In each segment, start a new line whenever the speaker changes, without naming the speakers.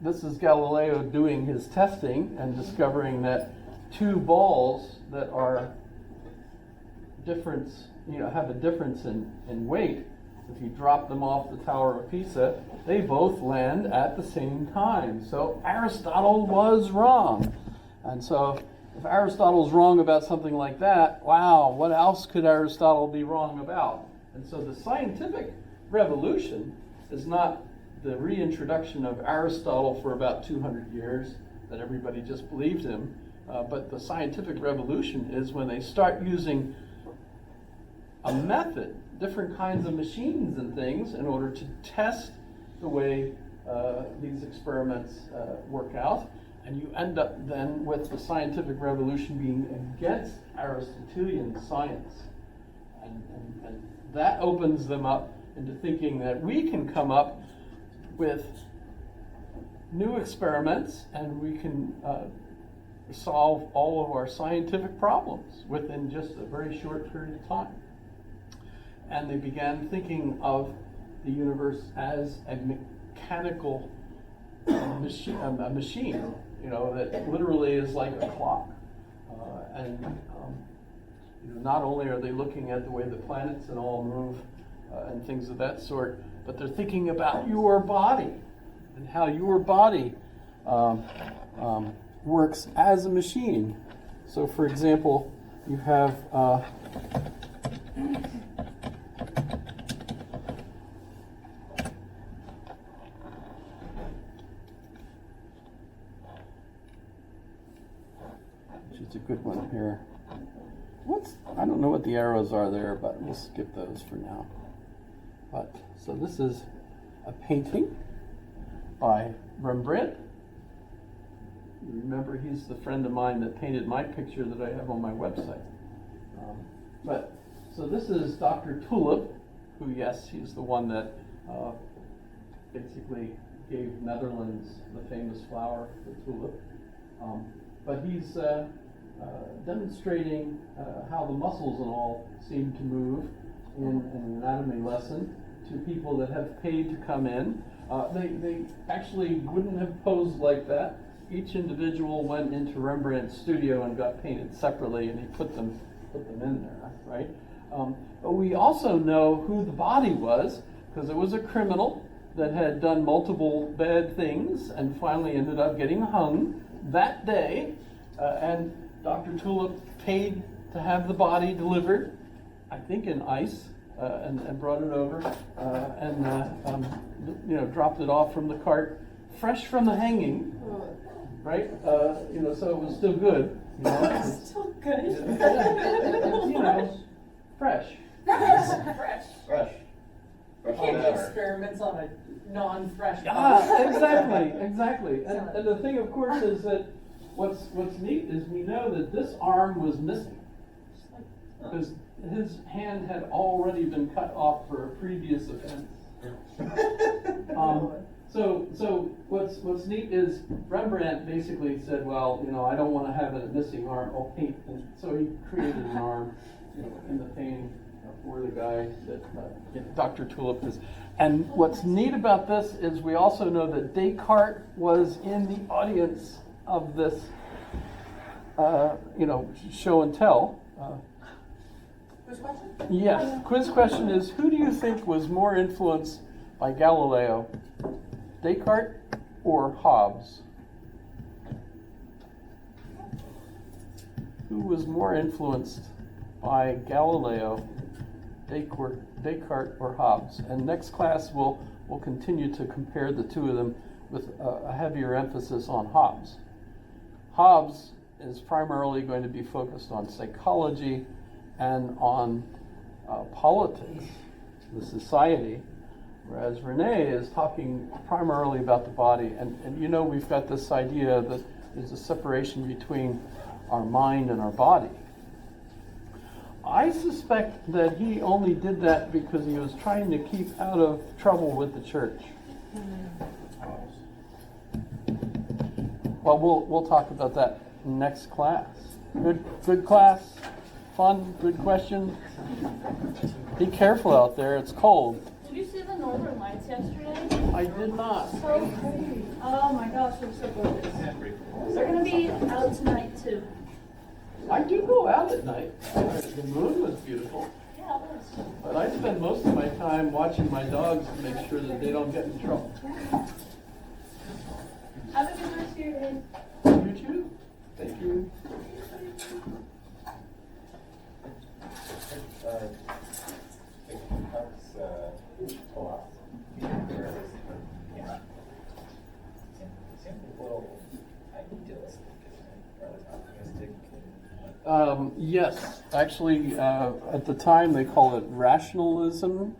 this is Galileo doing his testing and discovering that two balls that are have a difference in weight, if you drop them off the Tower of Pisa, they both land at the same time. So Aristotle was wrong. And so if Aristotle's wrong about something like that, wow, what else could Aristotle be wrong about? And so the scientific revolution is not the reintroduction of Aristotle for about 200 years that everybody just believed him, but the scientific revolution is when they start using a method, different kinds of machines and things in order to test the way these experiments work out. And you end up then with the scientific revolution being against Aristotelian science. And that opens them up into thinking that we can come up with new experiments and we can solve all of our scientific problems within just a very short period of time. And they began thinking of the universe as a mechanical machine, that literally is like a clock. Not only are they looking at the way the planets and all move and things of that sort, but they're thinking about your body and how your body works as a machine. So, for example, you have a good one here. I don't know what the arrows are there, but we'll skip those for now. So this is a painting by Rembrandt. You remember, he's the friend of mine that painted my picture that I have on my website. So this is Dr. Tulip, who, yes, he's the one that basically gave Netherlands the famous flower, the tulip. But he's demonstrating how the muscles and all seem to move in an anatomy lesson to people that have paid to come in. They actually wouldn't have posed like that. Each individual went into Rembrandt's studio and got painted separately, and he put them in there, right? But we also know who the body was, because it was a criminal that had done multiple bad things and finally ended up getting hung that day. And Dr. Tulip paid to have the body delivered, I think in ice, and brought it over and dropped it off from the cart, fresh from the hanging, right? So it was still good.
Still good.
Fresh.
Fresh. You can't do experiments on a non-fresh
body. Exactly. And the thing, of course, is that what's neat is we know that this arm was missing because his hand had already been cut off for a previous offense. So what's neat is Rembrandt basically said, well, I don't want to have a missing arm. I'll paint, and so he created an arm, in the painting for the guy that Dr. Tulip is. And what's neat about this is we also know that Descartes was in the audience of this, show and tell.
Quiz question?
Yes. Quiz question is, who do you think was more influenced by Galileo, Descartes or Hobbes? Who was more influenced by Galileo, Descartes or Hobbes? And next class we'll continue to compare the two of them with a heavier emphasis on Hobbes. Hobbes is primarily going to be focused on psychology and on politics, the society, whereas Rene is talking primarily about the body. And we've got this idea that there's a separation between our mind and our body. I suspect that he only did that because he was trying to keep out of trouble with the church. Well, we'll talk about that next class. Good class, fun, good question. Be careful out there, it's cold.
Did you see the Northern Lights yesterday?
I did not.
So pretty. Oh my gosh, they're so gorgeous. They're gonna be out tonight too.
I do go out at night. The moon was beautiful.
Yeah, it was.
But I spend most of my time watching my dogs to make sure that they don't get in trouble.
Have a good rest of your day.
You too. Thank you. Yes, actually, at the time they called it rationalism,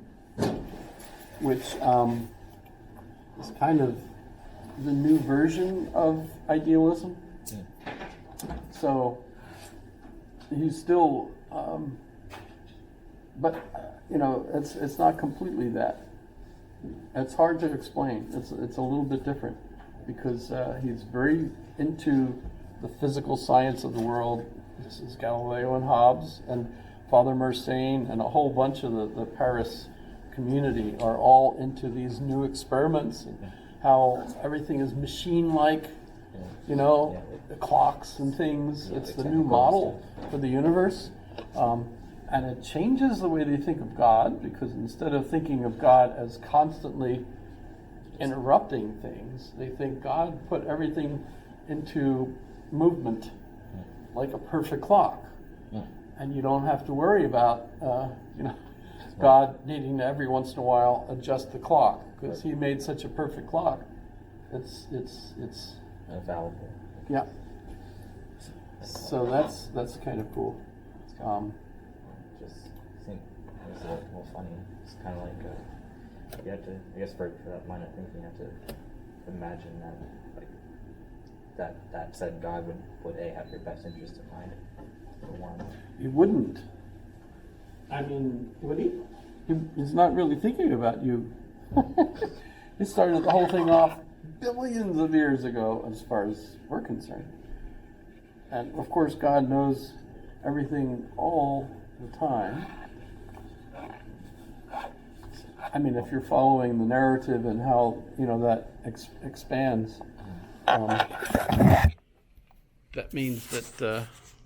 which is kind of the new version of idealism. So he's still, but it's not completely that. It's hard to explain. It's a little bit different because he's very into the physical science of the world. This is Galileo and Hobbes and Father Mersenne and a whole bunch of the Paris community are all into these new experiments and how everything is machine-like, the clocks and things. It's the new model for the universe. And it changes the way they think of God, because instead of thinking of God as constantly interrupting things, they think God put everything into movement like a perfect clock. And you don't have to worry about God needing to every once in a while adjust the clock, because he made such a perfect clock. It's
infallible.
Yeah. So that's kind of cool.
Just think it's a little funny. It's kind of like you have to, I guess, for that line of thinking, you have to imagine that, like that said God would have your best interest in mind. For one,
He wouldn't. I mean, would he? He's not really thinking about you. He started the whole thing off billions of years ago, as far as we're concerned. And of course, God knows everything all the time. I mean, if you're following the narrative and how that expands, that means that